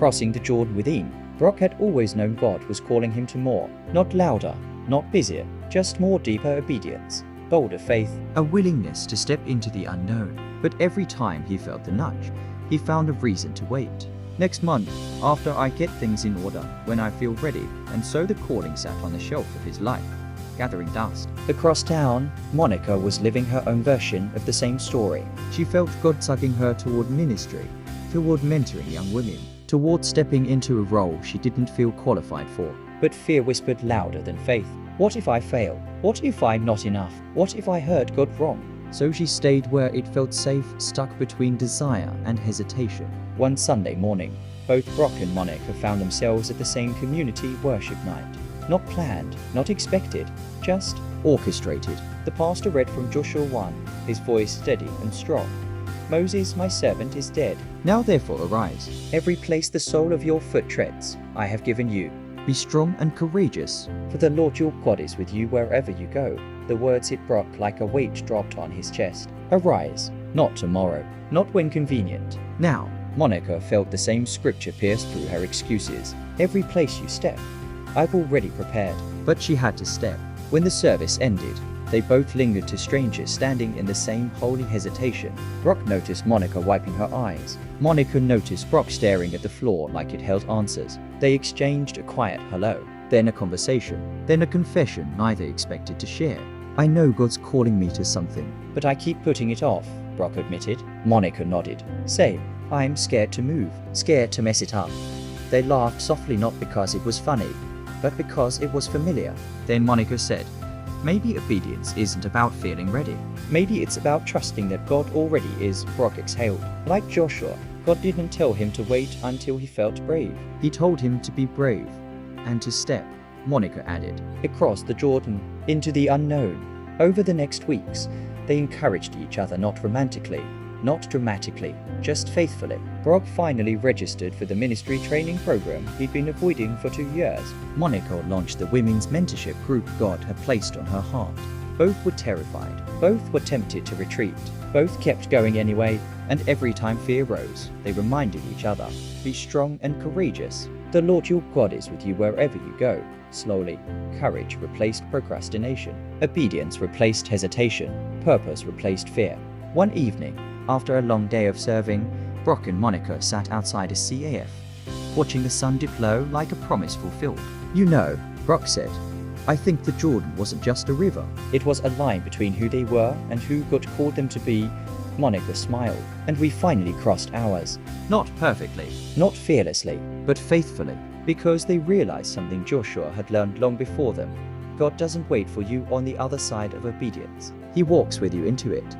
crossing the Jordan within. Brock had always known God was calling him to more, not louder, not busier, just more deeper obedience, bolder faith, a willingness to step into the unknown. But every time he felt the nudge, he found a reason to wait. Next month, after I get things in order, when I feel ready, and so the calling sat on the shelf of his life, gathering dust. Across town, Monica was living her own version of the same story. She felt God tugging her toward ministry, toward mentoring young women, toward stepping into a role she didn't feel qualified for. But fear whispered louder than faith. What if I fail? What if I'm not enough? What if I heard God wrong? So she stayed where it felt safe, stuck between desire and hesitation. One Sunday morning, both Brock and Monica found themselves at the same community worship night. Not planned, not expected, just orchestrated. The pastor read from Joshua 1, his voice steady and strong. Moses, my servant, is dead. Now therefore arise. Every place the sole of your foot treads, I have given you. Be strong and courageous, for the Lord your God is with you wherever you go. The words hit Brock like a weight dropped on his chest. Arise, not tomorrow, not when convenient. Now. Monica felt the same scripture pierce through her excuses. Every place you step, I've already prepared. But she had to step. When the service ended, they both lingered to strangers standing in the same holy hesitation. Brock noticed Monica wiping her eyes. Monica noticed Brock staring at the floor like it held answers. They exchanged a quiet hello, then a conversation, then a confession neither expected to share. I know God's calling me to something, but I keep putting it off, Brock admitted. Monica nodded. Same. I'm scared to move, scared to mess it up. They laughed softly, not because it was funny, but because it was familiar. Then Monica said, maybe obedience isn't about feeling ready. Maybe it's about trusting that God already is. Brock exhaled. Like Joshua, God didn't tell him to wait until he felt brave. He told him to be brave and to step, Monica added, across the Jordan, into the unknown. Over the next weeks, they encouraged each other, not romantically, not dramatically, just faithfully. Brock finally registered for the ministry training program he'd been avoiding for 2 years. Monica launched the women's mentorship group God had placed on her heart. Both were terrified. Both were tempted to retreat. Both kept going anyway, and every time fear rose, they reminded each other, be strong and courageous. The Lord your God is with you wherever you go. Slowly, courage replaced procrastination. Obedience replaced hesitation. Purpose replaced fear. One evening, after a long day of serving, Brock and Monica sat outside a CAF, watching the sun dip low like a promise fulfilled. You know, Brock said, I think the Jordan wasn't just a river. It was a line between who they were and who God called them to be. Monica smiled. And we finally crossed ours. Not perfectly, not fearlessly, but faithfully. Because they realized something Joshua had learned long before them. God doesn't wait for you on the other side of obedience. He walks with you into it.